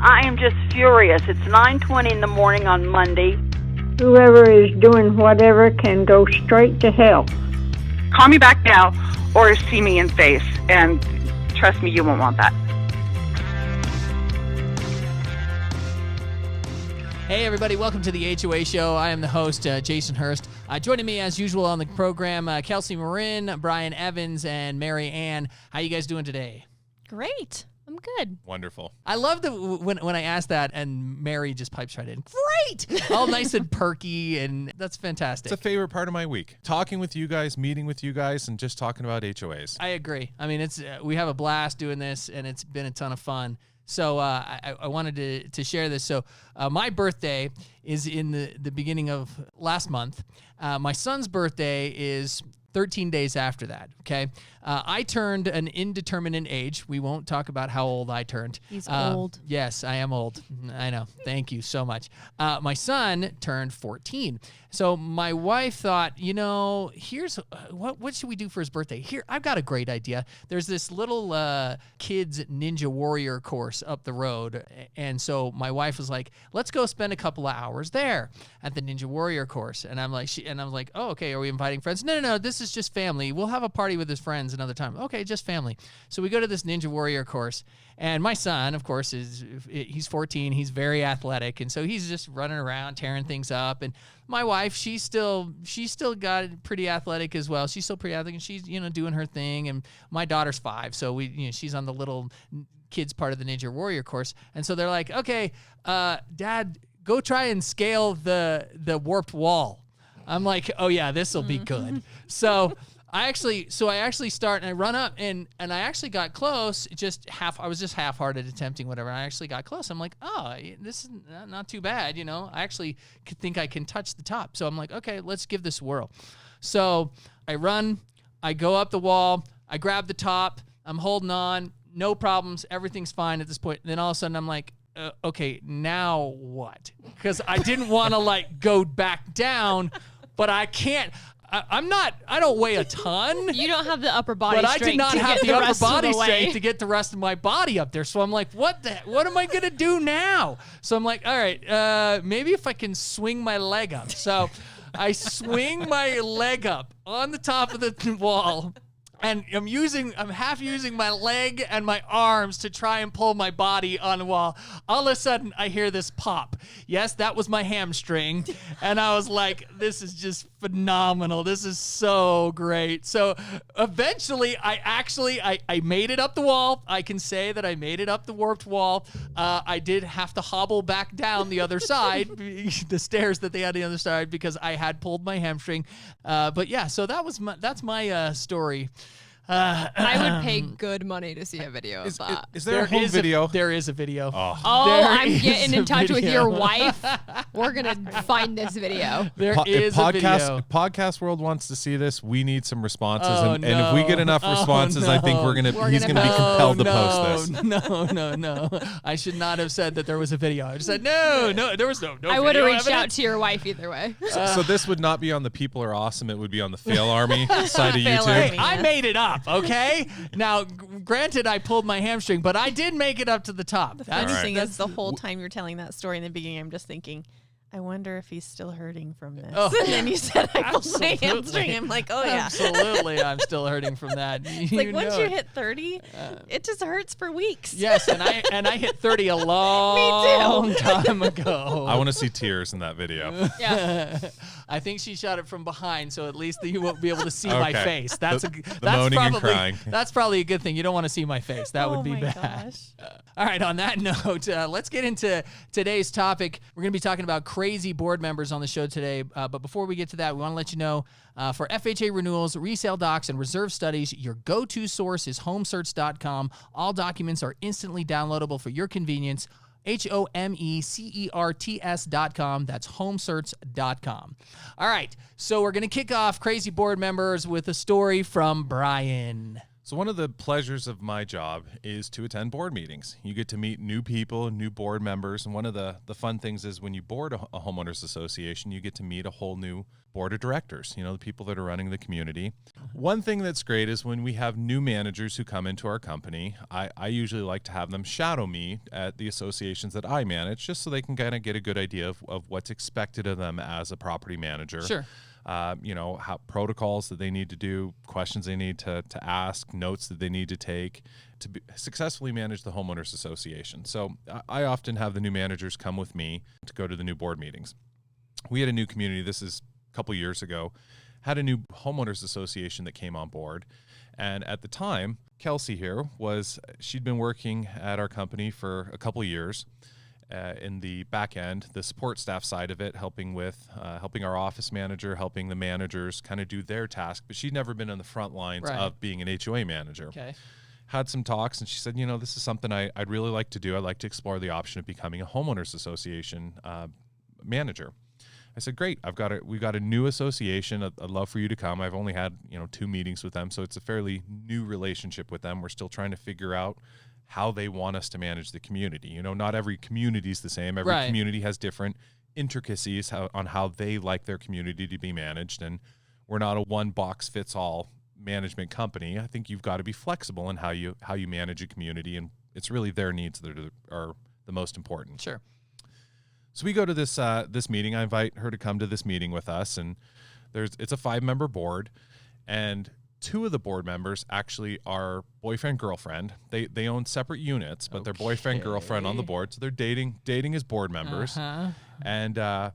I am just furious. It's 9:20 in the morning on Monday. Whoever is doing whatever can go straight to hell. Call me back now or see me in face, and trust me, you won't want that. Hey everybody, welcome to the HOA Show. I am the host, Jason Hurst. Joining me as usual on the program, Kelsey Marin, Brian Evans, and Mary Ann. How you guys doing today? Great. I'm good. Wonderful. I love when I asked that and Mary just pipes right in. Great! All nice and perky, and that's fantastic. It's a favorite part of my week. Talking with you guys, meeting with you guys, and just talking about HOAs. I agree. I mean, it's we have a blast doing this, and it's been a ton of fun. So I wanted to share this. So my birthday is in the beginning of last month. My son's birthday is 13 days after that, okay? I turned an indeterminate age. We won't talk about how old I turned. He's old. Yes, I am old. I know. Thank you so much. My son turned 14. So my wife thought, here's what should we do for his birthday? Here, I've got a great idea. There's this little kids Ninja Warrior course up the road. And so my wife was like, let's go spend a couple of hours there at the Ninja Warrior course. And I'm like, oh, okay, are we inviting friends? No, this is just family. We'll have a party with his friends another time. Okay, just family. So we go to this Ninja Warrior course. And my son, of course, he's 14. He's very athletic. And so he's just running around, tearing things up. And my wife, she's still got it pretty athletic as well. She's still pretty athletic, and she's, doing her thing. And my daughter's 5. So she's on the little kids part of the Ninja Warrior course. And so they're like, okay, Dad, go try and scale the warped wall. I'm like, oh yeah, this will be good. So I actually start and I run up and I actually got close. I was just half-hearted attempting whatever. And I actually got close. I'm like, oh, this is not too bad. I actually think I can touch the top. So I'm like, okay, let's give this a whirl. So I run, I go up the wall, I grab the top, I'm holding on, no problems, everything's fine at this point. And then all of a sudden I'm like, okay, now what? Because I didn't want to go back down, but I can't. I don't weigh a ton. You don't have the upper body strength. But I did not have the upper body strength to get the rest of my body up there. So I'm like, what am I going to do now? So I'm like, all right, maybe if I can swing my leg up. So I swing my leg up on the top of the wall. And I'm half using my leg and my arms to try and pull my body on the wall. All of a sudden, I hear this pop. Yes, that was my hamstring. And I was like, this is just phenomenal. This is so great. So eventually, I made it up the wall. I can say that I made it up the warped wall. I did have to hobble back down the other side, the stairs that they had on the other side, because I had pulled my hamstring. But yeah, so that's my story. I would pay good money to see a video of that. Is there a home video? There is a video. Oh, I'm getting in touch with your wife. We're going to find this video. There is a video. Podcast world wants to see this. We need some responses. And if we get enough responses, I think he's going to be compelled to post this. No. I should not have said that there was a video. I just said, no, there was no I would have reached out to your wife either way. So this would not be on the People Are Awesome. It would be on the Fail Army side of YouTube. Hey, I made it up. Okay. Now, granted, I pulled my hamstring, but I did make it up to the top. The funny thing is, the whole time you're telling that story in the beginning, I'm just thinking, I wonder if he's still hurting from this. Oh, and then you said I pulled my hamstring. I'm like, oh yeah. Absolutely, I'm still hurting from that. Once you hit 30, it just hurts for weeks. Yes, and I hit 30 a long time ago. I want to see tears in that video. Yeah. I think she shot it from behind, so at least you won't be able to see my face. That's moaning and crying. That's probably a good thing. You don't want to see my face. That would be bad. Gosh. All right, on that note, let's get into today's topic. We're going to be talking about crazy board members on the show today. But before we get to that, we want to let you know, for FHA renewals, resale docs, and reserve studies, your go-to source is homecerts.com. All documents are instantly downloadable for your convenience. HOMECERTS.com. That's homecerts.com. All right, so we're going to kick off Crazy Board Members with a story from Brian. So one of the pleasures of my job is to attend board meetings. You get to meet new people, new board members. And one of the fun things is when you board a homeowners association, you get to meet a whole new board of directors, the people that are running the community. One thing that's great is when we have new managers who come into our company, I usually like to have them shadow me at the associations that I manage, just so they can kind of get a good idea of what's expected of them as a property manager. Sure. How protocols that they need to do, questions they need to ask, notes that they need to take to successfully manage the homeowners association. So I often have the new managers come with me to go to the new board meetings. We had a new community, this is a couple years ago, had a new homeowners association that came on board. And at the time, Kelsey here she'd been working at our company for a couple years. In the back end, the support staff side of it, helping our office manager, helping the managers kind of do their task. But she'd never been on the front lines of being an HOA manager. Okay. Had some talks, and she said, this is something I'd really like to do. I'd like to explore the option of becoming a homeowners association manager. I said, great. We've got a new association. I'd love for you to come. I've only had 2 meetings with them, so it's a fairly new relationship with them. We're still trying to figure out how they want us to manage the community. Not every community is the same. Every community has different intricacies on how they like their community to be managed. And we're not a one-box-fits-all management company. I think you've got to be flexible in how you manage a community, and it's really their needs that are the most important. Sure. So we go to this meeting. I invite her to come to this meeting with us, and it's a 5-member board, and 2 of the board members actually are boyfriend-girlfriend. They own separate units, but they're boyfriend-girlfriend on the board, so they're dating as board members. And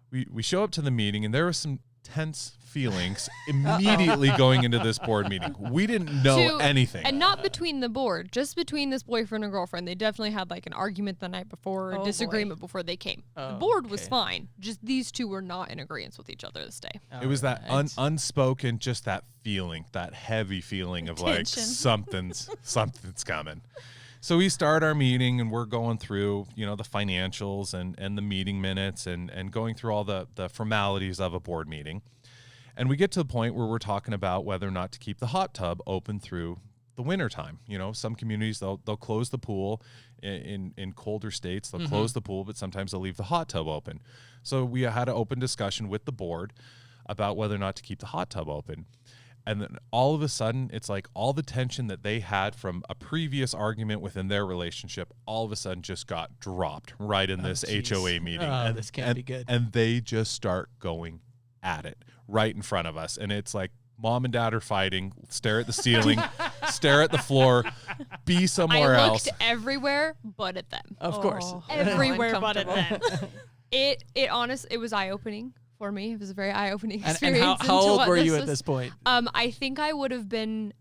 we show up to the meeting, and there was some tense feelings immediately going into this board meeting. We didn't know anything. And not between the board, just between this boyfriend and girlfriend. They definitely had like an argument the night before, a disagreement before they came. The board was fine. Just these 2 were not in agreement with each other this day. It was that unspoken, just that feeling, that heavy feeling of like something's coming. So we start our meeting, and we're going through, the financials and the meeting minutes and going through all the formalities of a board meeting. And we get to the point where we're talking about whether or not to keep the hot tub open through the winter time. Some communities, they'll close the pool in colder states. They'll close the pool, but sometimes they'll leave the hot tub open. So we had an open discussion with the board about whether or not to keep the hot tub open. And then all of a sudden, it's like all the tension that they had from a previous argument within their relationship, all of a sudden just got dropped right in this HOA meeting. And this can't be good. And they just start going at it right in front of us. And it's like mom and dad are fighting, stare at the ceiling, stare at the floor, be somewhere else. I looked everywhere but at them. Of course. Everywhere but at them. It was eye-opening. For me, it was a very eye-opening experience. And how old were you at this point? I think I would have been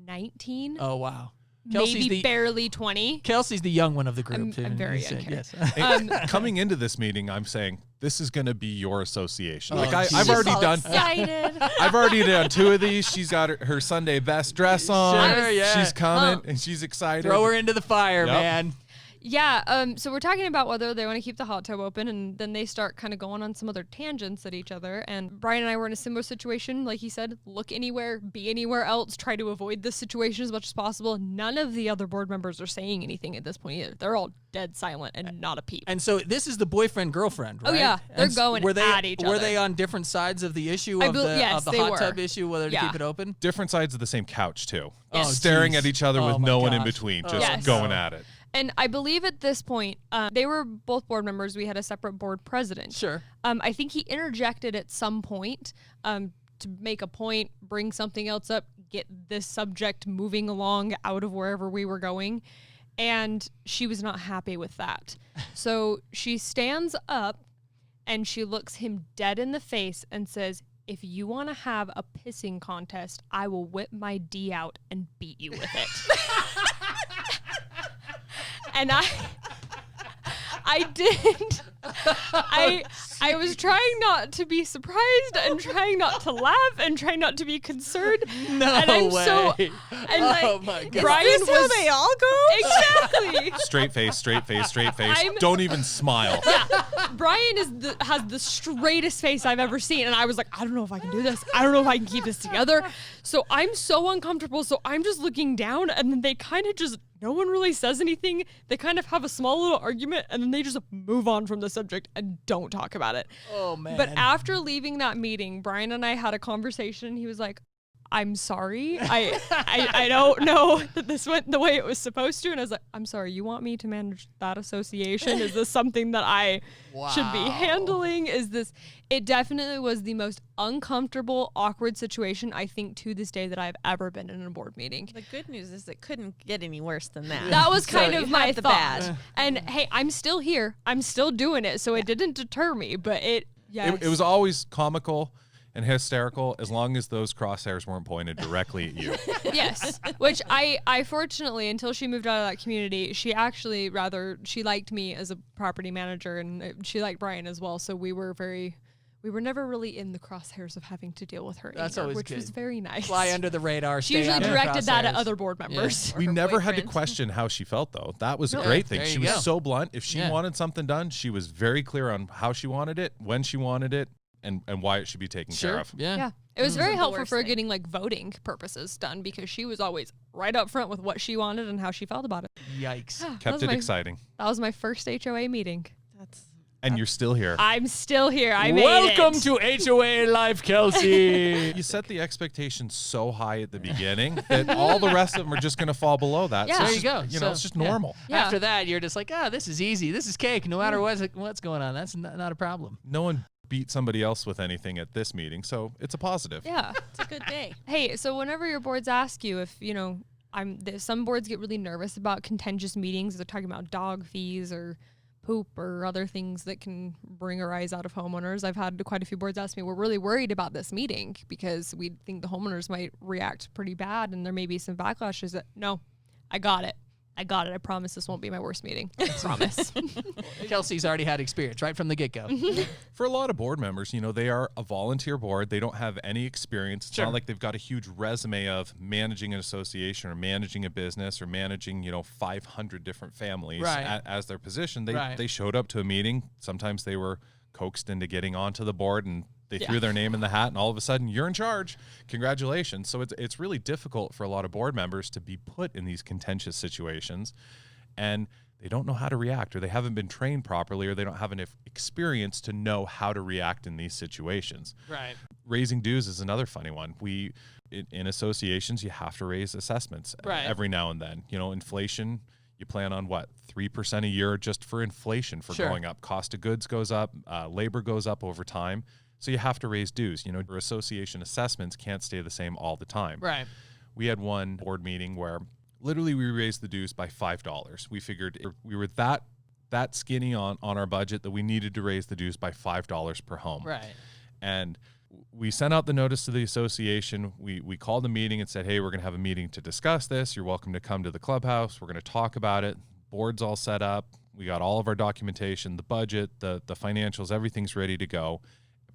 19. Oh, wow. Maybe barely 20. Kelsey's the young one of the group. I'm very young. Yes. Coming into this meeting, I'm saying this is going to be your association. Oh, I've already done. I've already done 2 of these. She's got her Sunday best dress on. Sure, yeah. She's coming and she's excited. Throw her into the fire, man. Yeah, so we're talking about whether they want to keep the hot tub open, and then they start kind of going on some other tangents at each other. And Brian and I were in a similar situation. Like he said, look anywhere, be anywhere else, try to avoid this situation as much as possible. None of the other board members are saying anything at this point either. They're all dead silent and not a peep. And so this is the boyfriend-girlfriend, right? Oh, yeah. They're going at each other. Were they on different sides of the issue of the hot tub issue, whether to keep it open? Different sides of the same couch, too. Yes. Staring at each other with no one in between, just going at it. And I believe at this point, they were both board members. We had a separate board president. Sure. I think he interjected at some point to make a point, bring something else up, get this subject moving along out of wherever we were going. And she was not happy with that. So she stands up and she looks him dead in the face and says, "If you want to have a pissing contest, I will whip my D out and beat you with it." And I did. I was trying not to be surprised and trying not to laugh and trying not to be concerned. No and I'm way. So, and Oh my God. Brian Is this how was they all go? exactly. Straight face, straight face, straight face. Don't even smile. Brian has the straightest face I've ever seen, and I was like, I don't know if I can do this. I don't know if I can keep this together. So I'm so uncomfortable. So I'm just looking down, and then they kind of just, no one really says anything. They kind of have a small little argument, and then they just move on from the subject and don't talk about it. Oh man. But after leaving that meeting, Brian and I had a conversation. He was like, I'm sorry. I don't know that this went the way it was supposed to. And I was like, I'm sorry, you want me to manage that association? Is this something that I should be handling? It definitely was the most uncomfortable, awkward situation, I think, to this day that I've ever been in a board meeting. The good news is it couldn't get any worse than that. That was kind So of you my had the thought. bad. And hey, I'm still here. I'm still doing it. So it didn't deter me, but it It was always comical and hysterical as long as those crosshairs weren't pointed directly at you. Yes, which I fortunately, until she moved out of that community, she actually she liked me as a property manager, and she liked Brian as well. So we were never really in the crosshairs of having to deal with her That's anger, always which good. was very nice. Fly under the radar. She stay usually out of the directed that at crosshairs. other board members. We her never had to boyfriend. question how she felt, though. That was a great thing. There She you was go. so blunt. If she Yeah. wanted something done, she was very clear on how she wanted it, when she wanted it, and why it should be taken care Sure. of. Yeah. Yeah. It was very the helpful worst for thing. getting like voting purposes done because she was always right up front with what she wanted and how she felt about it. Yikes. That Kept was it my- exciting. That was my first HOA meeting. That's And you're still here. I'm still here. I made Welcome it. to HOA Life, Kelsey. You set the expectations so high at the beginning that all the rest of them are just going to fall below that. Yeah. So There it's you just, go. You know, So, it's just yeah. normal. Yeah. After that, you're just like, this is easy. This is cake. No matter what's going on, that's not a problem. No one beat somebody else with anything at this meeting, so it's a positive. Yeah. a good day. Hey, so whenever your boards ask you if, some boards get really nervous about contentious meetings. They're talking about dog fees or poop or other things that can bring a rise out of homeowners. I've had quite a few boards ask me, we're really worried about this meeting because we think the homeowners might react pretty bad and there may be some backlashes. No, I got it. I promise this won't be my worst meeting. I promise. Kelsey's already had experience right from the get-go. For a lot of board members, they are a volunteer board. They don't have any experience. It's Sure. not like they've got a huge resume of managing an association or managing a business or managing, 500 different families Right. as their position. Right. They showed up to a meeting. Sometimes they were coaxed into getting onto the board and they threw their name in the hat and all of a sudden you're in charge. Congratulations. So it's really difficult for a lot of board members to be put in these contentious situations and they don't know how to react or they haven't been trained properly or they don't have enough experience to know how to react in these situations. Right. Raising dues is another funny one. In associations, you have to raise assessments Right. every now and then. Inflation, you plan on 3% a year just for inflation for Sure. going up. Cost of goods goes up, labor goes up over time. So you have to raise dues. Your association assessments can't stay the same all the time. Right. We had one board meeting where literally we raised the dues by $5. We figured we were that skinny on our budget that we needed to raise the dues by $5 per home. Right. And we sent out the notice to the association. We called a meeting and said, hey, we're going to have a meeting to discuss this. You're welcome to come to the clubhouse. We're going to talk about it. Board's all set up. We got all of our documentation, the budget, the financials, everything's ready to go.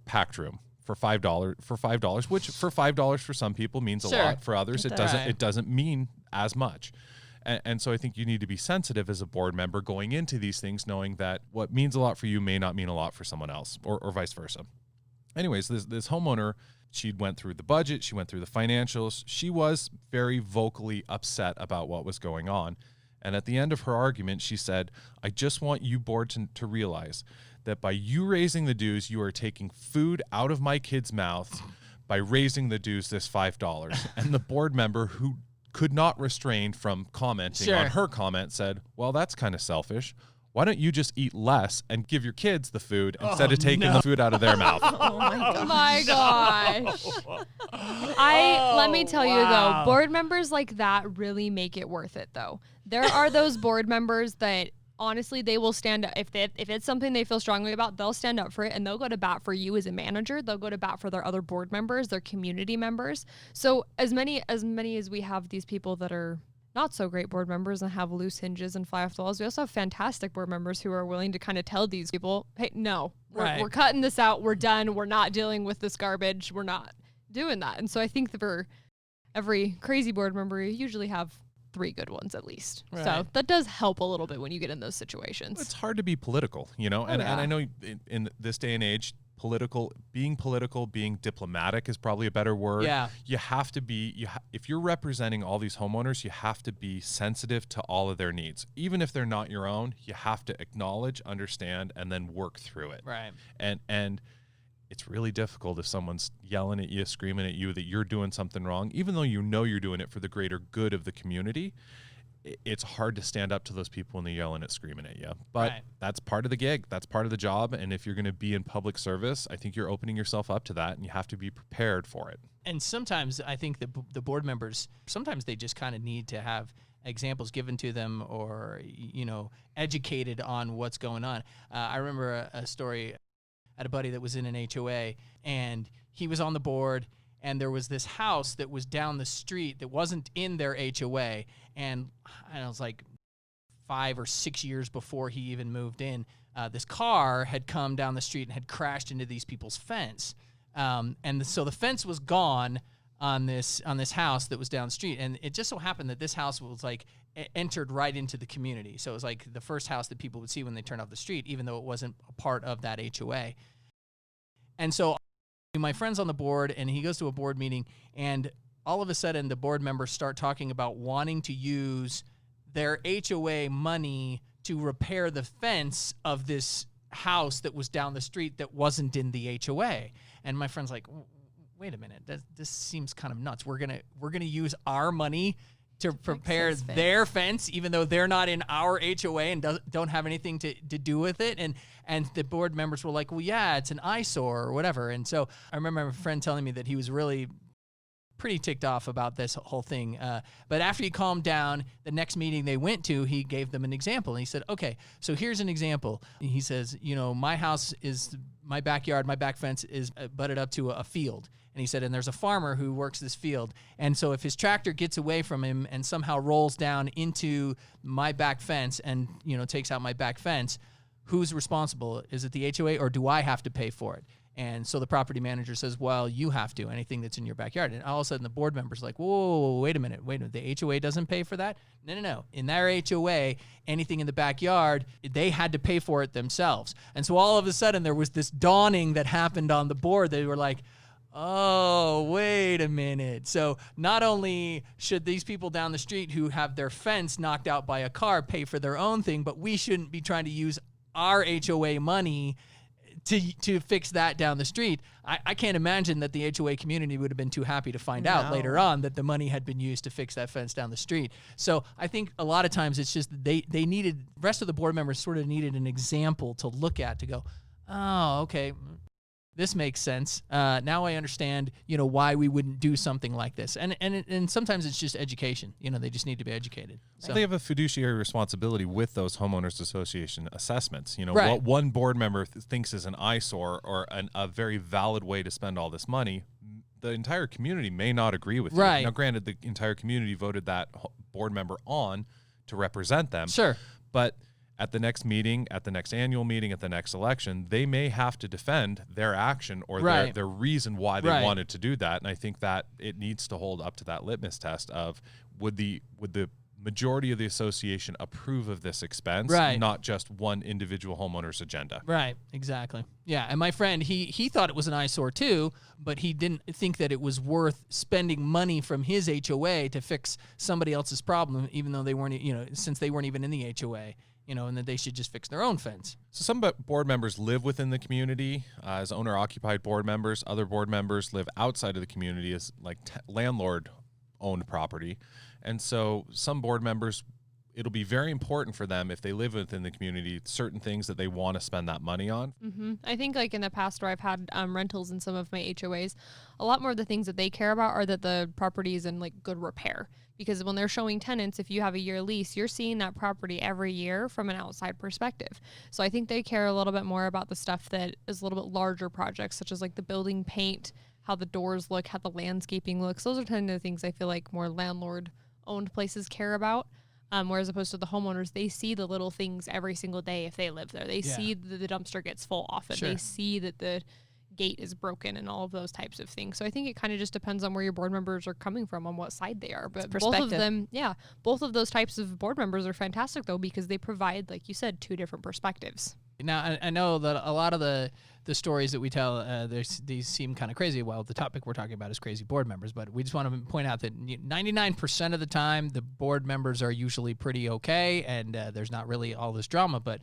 Packed room for $5, which for $5 for some people means a Sure. lot. For others, It it does. doesn't mean as much. And so I think you need to be sensitive as a board member going into these things, knowing that what means a lot for you may not mean a lot for someone else or vice versa. Anyways, this homeowner, she went through the budget, she went through the financials. She was very vocally upset about what was going on. And at the end of her argument, she said, I just want you board to realize that by you raising the dues, you are taking food out of my kid's mouth by raising the dues this $5. And the board member, who could not restrain from commenting Sure. on her comment, said, well, that's kind of selfish. Why don't you just eat less and give your kids the food instead of taking the food out of their mouth? Oh my god. Oh my gosh. Let me tell you though, board members like that really make it worth it though. There are those board members that honestly they will stand up if it's something they feel strongly about, they'll stand up for it and they'll go to bat for you as a manager. They'll go to bat for their other board members, their community members. So as many as we have these people that are not so great board members and have loose hinges and fly off the walls. We also have fantastic board members who are willing to kind of tell these people, hey, no, we're cutting this out. We're done. We're not dealing with this garbage. We're not doing that. And so I think that for every crazy board member, you usually have 3 good ones at least. Right. So that does help a little bit when you get in those situations. It's hard to be political, you know, and I know in this day and age, being diplomatic is probably a better word. Yeah. You have to be, if you're representing all these homeowners, you have to be sensitive to all of their needs. Even if they're not your own, you have to acknowledge, understand, and then work through it. Right. And it's really difficult if someone's yelling at you, screaming at you that you're doing something wrong, even though you know you're doing it for the greater good of the community. It's hard to stand up to those people when they're yelling and screaming at you. But that's part of the gig. That's part of the job. And if you're going to be in public service, I think you're opening yourself up to that, and you have to be prepared for it. And sometimes I think the board members, sometimes they just kind of need to have examples given to them or, you know, educated on what's going on. I remember a story. I had a buddy that was in an HOA, and he was on the board, and there was this house that was down the street that wasn't in their HOA. And it was like 5 or 6 years before he even moved in, this car had come down the street and had crashed into these people's fence. So the fence was gone on this house that was down the street. And it just so happened that this house was like entered right into the community. So it was like the first house that people would see when they turned off the street, even though it wasn't a part of that HOA. And so my friend's on the board, and he goes to a board meeting, and all of a sudden the board members start talking about wanting to use their HOA money to repair the fence of this house that was down the street that wasn't in the HOA. And my friend's like, wait a minute, this seems kind of nuts. We're gonna use our money to prepare their fence, even though they're not in our HOA and don't have anything to do with it. And the board members were like, well, yeah, it's an eyesore or whatever. And so I remember my friend telling me that he was really pretty ticked off about this whole thing. But after he calmed down, the next meeting they went to, he gave them an example. And he said, okay, so here's an example. He says, you know, my house is my backyard, my back fence is butted up to a field. And he said, and there's a farmer who works this field. And so if his tractor gets away from him and somehow rolls down into my back fence and, you know, takes out my back fence, who's responsible? Is it the HOA, or do I have to pay for it? And so the property manager says, well, you have to, anything that's in your backyard. And all of a sudden the board member's like, whoa, wait a minute. The HOA doesn't pay for that? No. In their HOA, anything in the backyard, they had to pay for it themselves. And so all of a sudden there was this dawning that happened on the board. They were like, oh, wait a minute. So not only should these people down the street who have their fence knocked out by a car pay for their own thing, but we shouldn't be trying to use our HOA money to fix that down the street. I can't imagine that the HOA community would have been too happy to find out later on that the money had been used to fix that fence down the street. So I think a lot of times it's just they needed, the rest of the board members sort of needed an example to look at to go, oh, okay, this makes sense. Now I understand, you know, why we wouldn't do something like this. And sometimes it's just education. You know, they just need to be educated. So they have a fiduciary responsibility with those homeowners association assessments. You know, Right. what one board member thinks is an eyesore or a very valid way to spend all this money, the entire community may not agree with Right. you. Now, granted, the entire community voted that board member on to represent them. Sure. But at the next meeting, at the next annual meeting, at the next election, they may have to defend their action or Right. their reason why they Right. wanted to do that. And I think that it needs to hold up to that litmus test of would the majority of the association approve of this expense, Right. not just one individual homeowner's agenda. Right, exactly. Yeah, and my friend, he thought it was an eyesore too, but he didn't think that it was worth spending money from his HOA to fix somebody else's problem, even though they weren't, you know, since they weren't even in the HOA. You know, and that they should just fix their own fence. So some board members live within the community as owner-occupied board members. Other board members live outside of the community as like landlord-owned property. And so some board members, it'll be very important for them if they live within the community, certain things that they want to spend that money on. Mm-hmm. I think like in the past where I've had rentals in some of my HOAs, a lot more of the things that they care about are that the property is in like good repair. Because when they're showing tenants, if you have a year lease, you're seeing that property every year from an outside perspective. So I think they care a little bit more about the stuff that is a little bit larger projects, such as like the building paint, how the doors look, how the landscaping looks. Those are kind of the things I feel like more landlord owned places care about. Whereas opposed to the homeowners, they see the little things every single day if they live there. They see that the dumpster gets full often. They see that the gate is broken and all of those types of things. So I think it kind of just depends on where your board members are coming from, on what side they are. But both of them, both of those types of board members are fantastic, though, because they provide, like you said, 2 different perspectives. Now, I know that a lot of the stories that we tell, these seem kind of crazy. Well, the topic we're talking about is crazy board members, but we just want to point out that 99% of the time, the board members are usually pretty okay, and there's not really all this drama, but,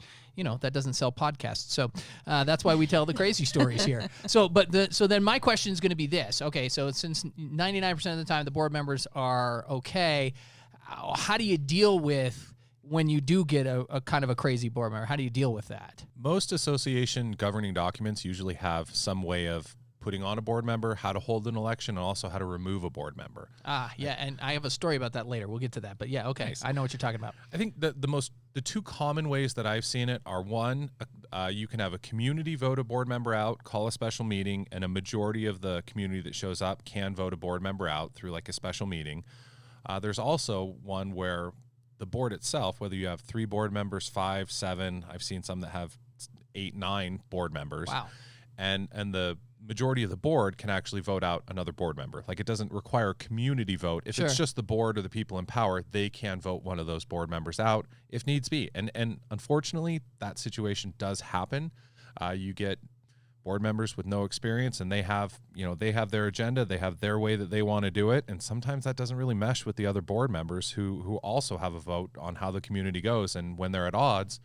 that doesn't sell podcasts. So that's why we tell the crazy stories here. So then my question is going to be this. Okay, so since 99% of the time the board members are okay, how do you deal with when you do get a kind of a crazy board member? How do you deal with that? Most association governing documents usually have some way of putting on a board member, how to hold an election, and also how to remove a board member. Yeah, and I have a story about that later. We'll get to that. But yeah, okay, nice. I know what you're talking about. I think the 2 common ways that I've seen it are, one, you can have a community vote a board member out, call a special meeting, and a majority of the community that shows up can vote a board member out through like a special meeting. There's also one where the board itself, whether you have 3 board members, 5, 7, I've seen some that have 8, 9 board members. Wow. And the majority of the board can actually vote out another board member. Like, it doesn't require a community vote. If it's just the board or the people in power, they can vote one of those board members out if needs be. And unfortunately, that situation does happen. You get board members with no experience, and they have their agenda, they have their way that they want to do it, and sometimes that doesn't really mesh with the other board members who also have a vote on how the community goes. And when they're at odds,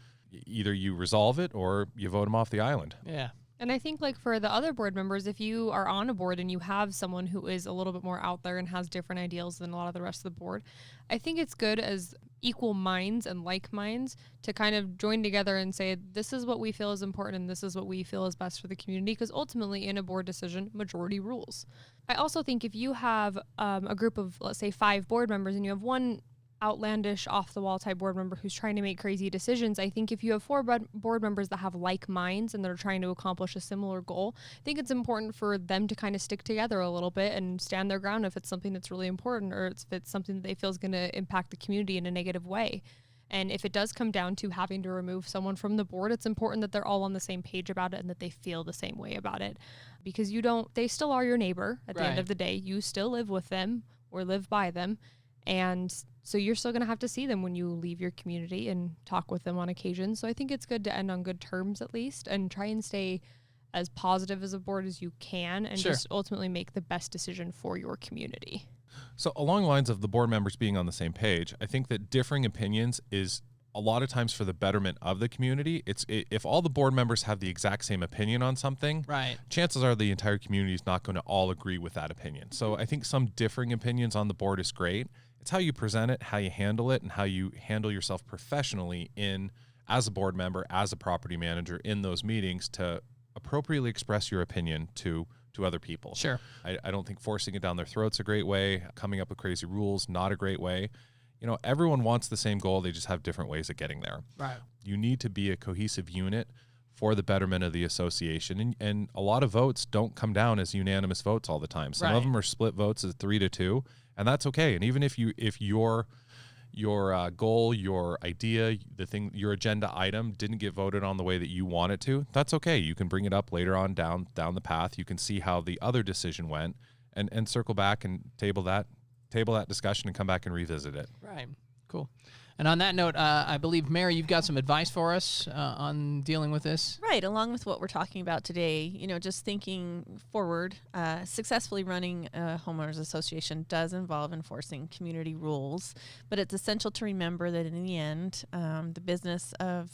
either you resolve it or you vote them off the island. Yeah. And I think, like, for the other board members, if you are on a board and you have someone who is a little bit more out there and has different ideals than a lot of the rest of the board, I think it's good as equal minds and like minds to kind of join together and say, this is what we feel is important and this is what we feel is best for the community, because ultimately in a board decision, majority rules. I also think if you have a group of, let's say, 5 board members and you have one outlandish, off-the-wall type board member who's trying to make crazy decisions, I think if you have 4 board members that have like minds and they're trying to accomplish a similar goal, I think it's important for them to kind of stick together a little bit and stand their ground if it's something that's really important, or if it's something that they feel is going to impact the community in a negative way. And if it does come down to having to remove someone from the board, it's important that they're all on the same page about it and that they feel the same way about it, because they still are your neighbor at the end of the day. You still live with them or live by them. And so you're still going to have to see them when you leave your community and talk with them on occasion. So I think it's good to end on good terms at least, and try and stay as positive as a board as you can, and just ultimately make the best decision for your community. So along the lines of the board members being on the same page, I think that differing opinions is a lot of times for the betterment of the community. If all the board members have the exact same opinion on something, chances are the entire community is not going to all agree with that opinion. So I think some differing opinions on the board is great. It's how you present it, how you handle it, and how you handle yourself professionally as a board member, as a property manager in those meetings, to appropriately express your opinion to other people. Sure. I don't think forcing it down their throat's a great way. Coming up with crazy rules, not a great way. Everyone wants the same goal. They just have different ways of getting there. Right. You need to be a cohesive unit for the betterment of the association. And a lot of votes don't come down as unanimous votes all the time. Some of them are split votes as 3-2, and that's okay. And even if your goal, your idea, your agenda item didn't get voted on the way that you want it to, that's okay. You can bring it up later on down the path. You can see how the other decision went and circle back and table that discussion and come back and revisit it. Right. Cool. And on that note, I believe, Mary, you've got some advice for us on dealing with this. Right, along with what we're talking about today, just thinking forward, successfully running a homeowners association does involve enforcing community rules, but it's essential to remember that in the end, the business of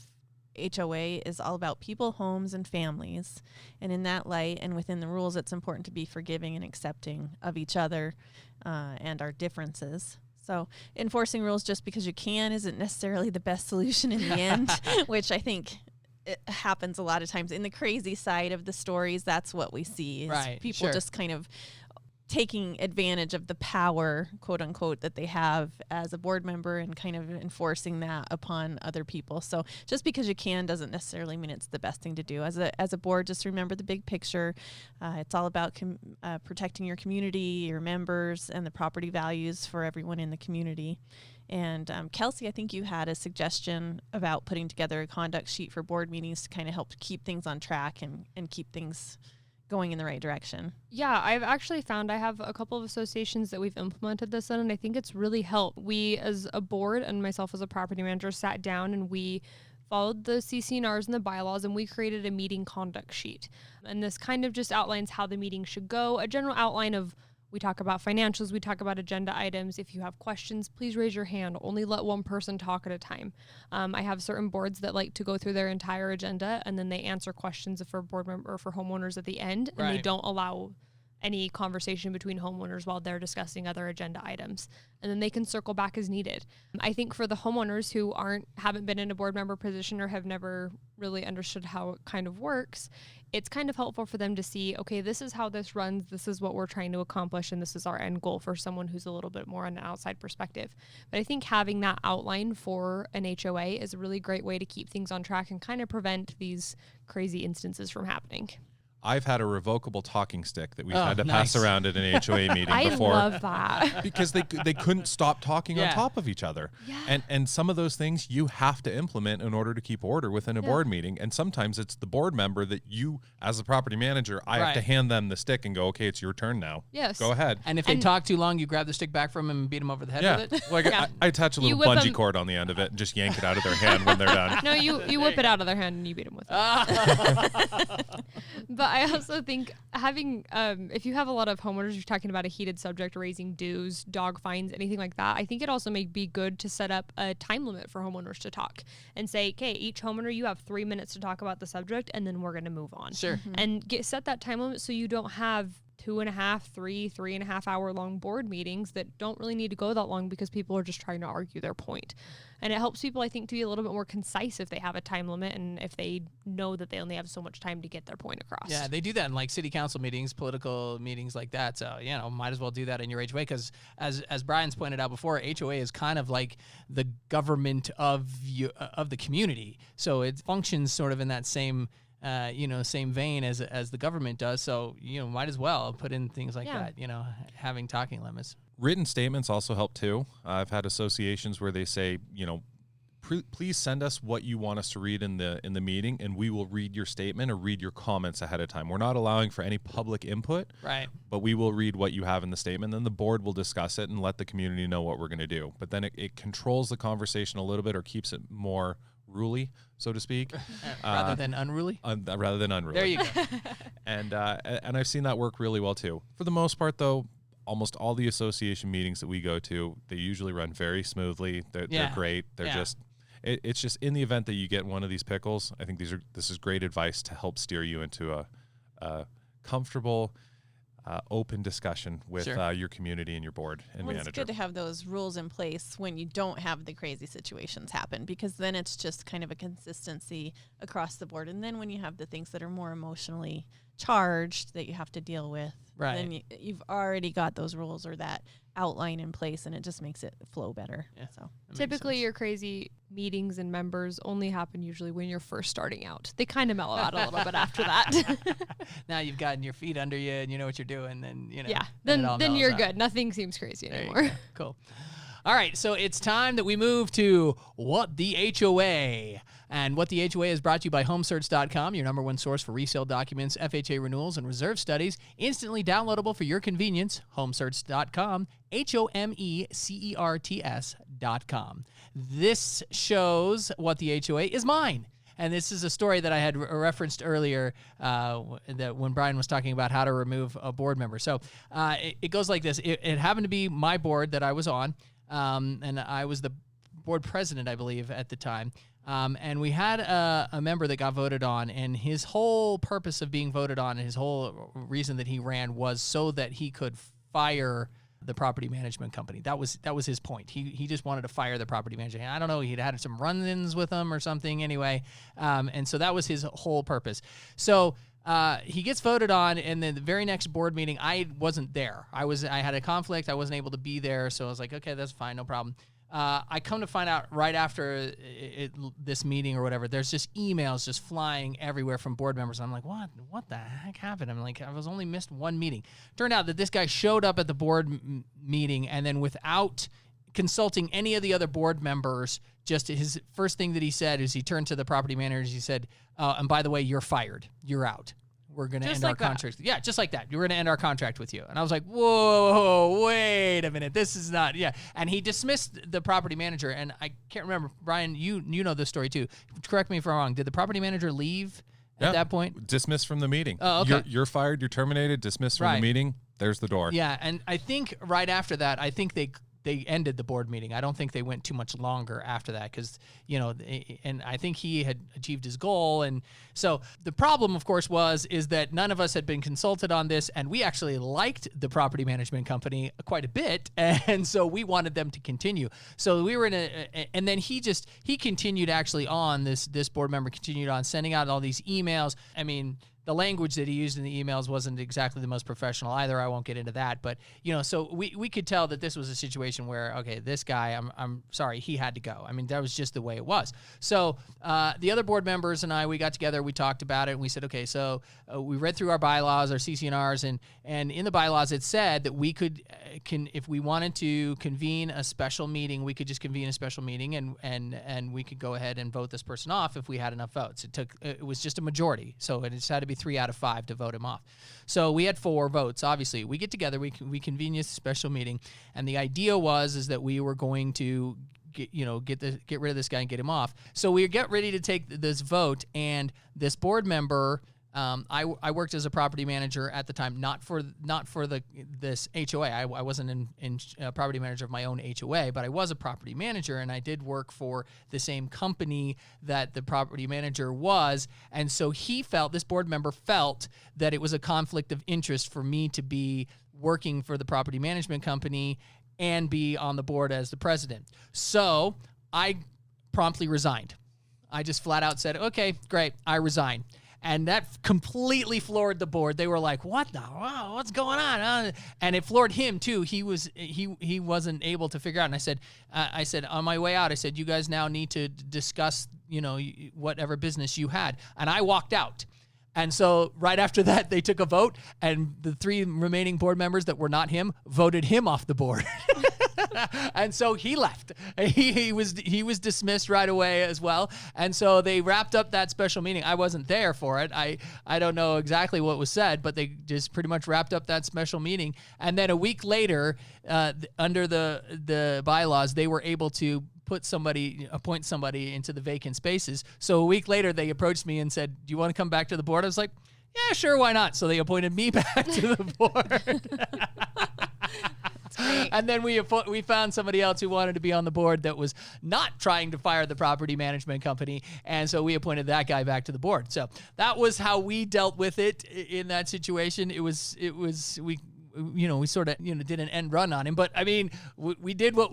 HOA is all about people, homes, and families. And in that light and within the rules, it's important to be forgiving and accepting of each other and our differences. So enforcing rules just because you can isn't necessarily the best solution in the end, which I think it happens a lot of times. In the crazy side of the stories, that's what we see. Is people just kind of taking advantage of the power, quote unquote, that they have as a board member and kind of enforcing that upon other people. So just because you can doesn't necessarily mean it's the best thing to do. As a board, just remember the big picture. It's all about protecting your community, your members, and the property values for everyone in the community. And Kelsey, I think you had a suggestion about putting together a conduct sheet for board meetings to kind of help keep things on track and keep things going in the right direction. Yeah, I've actually found I have a couple of associations that we've implemented this in, and I think it's really helped. We, as a board, and myself as a property manager, sat down and we followed the CC&Rs and the bylaws, and we created a meeting conduct sheet. And this kind of just outlines how the meeting should go, a general outline of we talk about financials, we talk about agenda items. If you have questions, please raise your hand. Only let one person talk at a time. I have certain boards that like to go through their entire agenda and then they answer questions for board member or for homeowners at the end, and they don't allow any conversation between homeowners while they're discussing other agenda items. And then they can circle back as needed. I think for the homeowners who haven't been in a board member position or have never really understood how it kind of works, it's kind of helpful for them to see, okay, this is how this runs, this is what we're trying to accomplish, and this is our end goal for someone who's a little bit more on an outside perspective. But I think having that outline for an HOA is a really great way to keep things on track and kind of prevent these crazy instances from happening. I've had a revocable talking stick that we've had to pass around at an HOA meeting before. I love that. Because they couldn't stop talking on top of each other. Yeah. And some of those things you have to implement in order to keep order within a board meeting. And sometimes it's the board member that you, as a property manager, I have to hand them the stick and go, okay, it's your turn now. Yes. Go ahead. And if they talk too long, you grab the stick back from them and beat them over the head with it? Like I attach a little bungee cord on the end of it and just yank it out of their hand when they're done. No, you whip it out of their hand and you beat them with it. But I also think having, if you have a lot of homeowners, you're talking about a heated subject, raising dues, dog fines, anything like that, I think it also may be good to set up a time limit for homeowners to talk and say, okay, each homeowner, you have 3 minutes to talk about the subject, and then we're going to move on. Sure. And set that time limit so you don't have 2.5, 3.5 hour long board meetings that don't really need to go that long because people are just trying to argue their point. And it helps people, I think, to be a little bit more concise if they have a time limit and if they know that they only have so much time to get their point across. Yeah, they do that in like city council meetings, political meetings like that. So, might as well do that in your HOA because as Brian's pointed out before, HOA is kind of like the government of the community. So it functions sort of in that same same vein as the government does. So, might as well put in things like that, having talking limits. Written statements also help too. I've had associations where they say, please send us what you want us to read in the meeting, and we will read your statement or read your comments ahead of time. We're not allowing for any public input, right? But we will read what you have in the statement. Then the board will discuss it and let the community know what we're going to do. But then it controls the conversation a little bit or keeps it more ruly, so to speak, rather than unruly. Rather than unruly. There you go. And I've seen that work really well too. For the most part, though, almost all the association meetings that we go to, they usually run very smoothly. They're great. They're just. It's just in the event that you get one of these pickles, I think this is great advice to help steer you into a comfortable, open discussion with your community and your board and manager. It's good to have those rules in place when you don't have the crazy situations happen, because then it's just kind of a consistency across the board. And then when you have the things that are more emotionally charged that you have to deal with, then you've already got those rules or that outline in place, and it just makes it flow better. Yeah, so typically your crazy meetings and members only happen usually when you're first starting out. They kind of mellow out a little bit after that. Now you've gotten your feet under you and you know what you're doing, then then you're good. Nothing seems crazy anymore. Cool. All right, so it's time that we move to What the HOA. And What the HOA is brought to you by HomeSearch.com, your number one source for resale documents, FHA renewals, and reserve studies. Instantly downloadable for your convenience. HomeSearch.com, HomeCerts.com. This shows What the HOA is mine. And this is a story that I had referenced earlier that when Brian was talking about how to remove a board member. So it goes like this. It happened to be my board that I was on. And I was the board president, I believe, at the time. And we had a member that got voted on, and his whole purpose of being voted on and his whole reason that he ran was so that he could fire the property management company. That was his point. He just wanted to fire the property management. I don't know, he'd had some run-ins with them or something anyway. And so that was his whole purpose. So he gets voted on, and then the very next board meeting, I wasn't there. I had a conflict. I wasn't able to be there, so I was like, okay, that's fine, no problem. I come to find out right after this meeting or whatever, there's just emails just flying everywhere from board members. I'm like, what the heck happened? I'm like, I was only missed one meeting. Turned out that this guy showed up at the board meeting, and then without consulting any of the other board members, just his first thing that he said is he turned to the property managers. He said, and by the way, you're fired. You're out. We're going to end our contract. Yeah, just like that. We're going to end our contract with you. And I was like, whoa, wait a minute. This is not, yeah. And he dismissed the property manager. And I can't remember, Brian, you know this story too. Correct me if I'm wrong. Did the property manager leave at that point? Dismissed from the meeting. Oh, okay. You're fired. You're terminated. Dismissed from the meeting. There's the door. Yeah, and I think right after that, I think they ended the board meeting. I don't think they went too much longer after that because, and I think he had achieved his goal. And so the problem, of course, is that none of us had been consulted on this, and we actually liked the property management company quite a bit, and so we wanted them to continue. So we were and then he continued actually on, this board member continued on sending out all these emails. I mean, the language that he used in the emails wasn't exactly the most professional either. I won't get into that, but so we could tell that this was a situation where, okay, this guy, I'm sorry, he had to go. I mean, that was just the way it was. So the other board members and we got together, we talked about it, and we said, okay, so we read through our bylaws, our CC&Rs, and in the bylaws it said that we could, if we wanted to convene a special meeting, we could just convene a special meeting, and we could go ahead and vote this person off if we had enough votes. It was just a majority, so it just had to be 3 out of 5 to vote him off. So we had 4 votes. Obviously, we get together, we convene a special meeting, and the idea is that we were going to get rid of this guy and get him off. So we get ready to take this vote, and this board member. I worked as a property manager at the time, not for this HOA. I wasn't in property manager of my own HOA, but I was a property manager, and I did work for the same company that the property manager was. And so this board member felt that it was a conflict of interest for me to be working for the property management company and be on the board as the president. So I promptly resigned. I just flat out said, okay, great, I resign. And that completely floored the board. They were like, what's going on? And it floored him too. He wasn't able to figure out. And I said on my way out, I said, you guys now need to discuss, whatever business you had. And I walked out. And so right after that, they took a vote, and the 3 remaining board members that were not him voted him off the board. And so he left. He was dismissed right away as well. And so they wrapped up that special meeting. I wasn't there for it. I don't know exactly what was said, but they just pretty much wrapped up that special meeting. And then a week later, under the bylaws, they were able to appoint somebody into the vacant spaces. So a week later, they approached me and said, do you want to come back to the board? I was like, yeah, sure, why not? So they appointed me back to the board. And then we found somebody else who wanted to be on the board that was not trying to fire the property management company, and so we appointed that guy back to the board. So that was how we dealt with it in that situation. We sort of did an end run on him, but I mean we did what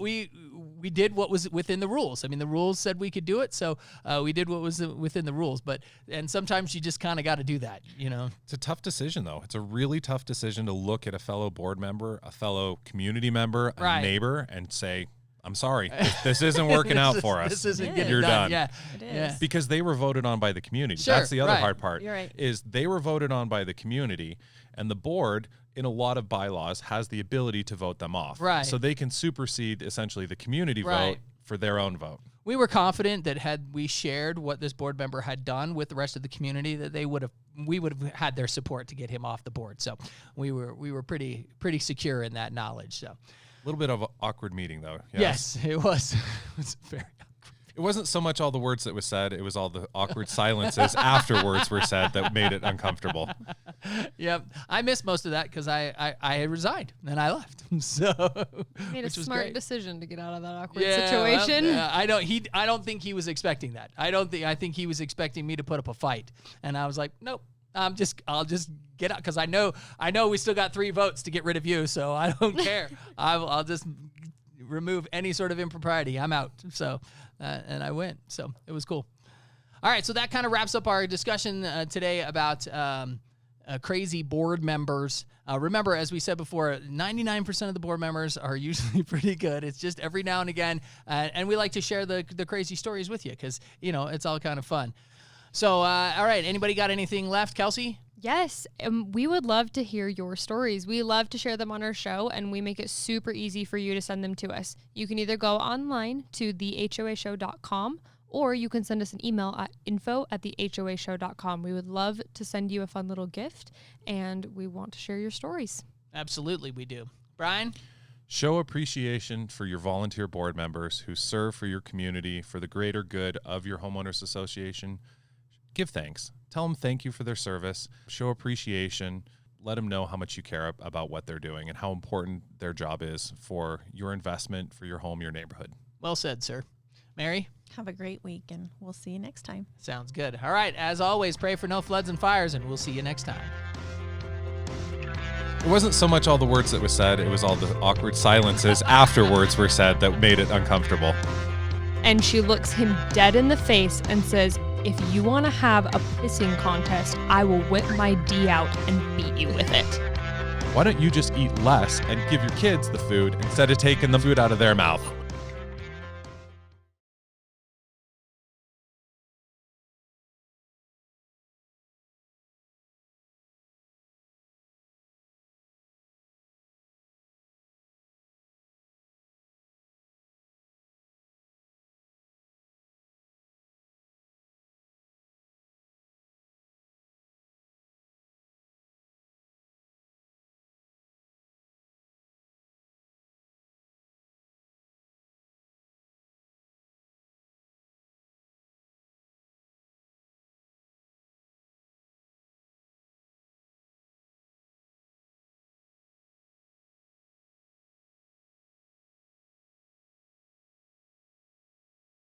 was within the rules. I mean, the rules said we could do it, so we did what was within the rules. And sometimes you just kind of got to do that, It's a tough decision, though. It's a really tough decision to look at a fellow board member, a fellow community member, a neighbor, and say, I'm sorry, this isn't working out for us. This isn't getting You're done. Yeah, It is. Yeah. Because they were voted on by the community. Sure, That's the other right. hard part. You're right. Is they were voted on by the community, and the board, in a lot of bylaws, has the ability to vote them off. Right. So they can supersede essentially the community vote for their own vote. We were confident that had we shared what this board member had done with the rest of the community, that we would have had their support to get him off the board. So we were pretty secure in that knowledge. So A little bit of an awkward meeting, though. Yes, it was. It was very awkward. It wasn't so much all the words that was said. It was all the awkward silences afterwards were said that made it uncomfortable. Yep. I missed most of that because I had resigned and I left. So Made a which was smart great. decision to get out of that awkward Yeah, situation. well, yeah, I don't think he was expecting that. I think he was expecting me to put up a fight. And I was like, nope. I'll just get out because I know we still got 3 votes to get rid of you, so I don't care. I'll just remove any sort of impropriety. I'm out. So and I went. So it was cool. All right, so that kind of wraps up our discussion today about crazy board members. Remember, as we said before, 99% of the board members are usually pretty good. It's just every now and again, and we like to share the crazy stories with you because, it's all kind of fun. So, all right, anybody got anything left, Kelsey? Yes, we would love to hear your stories. We love to share them on our show, and we make it super easy for you to send them to us. You can either go online to thehoashow.com, or you can send us an email at info@thehoashow.com. We would love to send you a fun little gift, and we want to share your stories. Absolutely, we do. Brian? Show appreciation for your volunteer board members who serve for your community for the greater good of your homeowners association. Give thanks. Tell them thank you for their service. Show appreciation. Let them know how much you care about what they're doing and how important their job is for your investment, for your home, your neighborhood. Well said, sir. Mary? Have a great week, and we'll see you next time. Sounds good. All right, as always, pray for no floods and fires, and we'll see you next time. It wasn't so much all the words that was said, it was all the awkward silences afterwards were said that made it uncomfortable. And she looks him dead in the face and says, "If you want to have a pissing contest, I will whip my D out and beat you with it." Why don't you just eat less and give your kids the food instead of taking the food out of their mouth?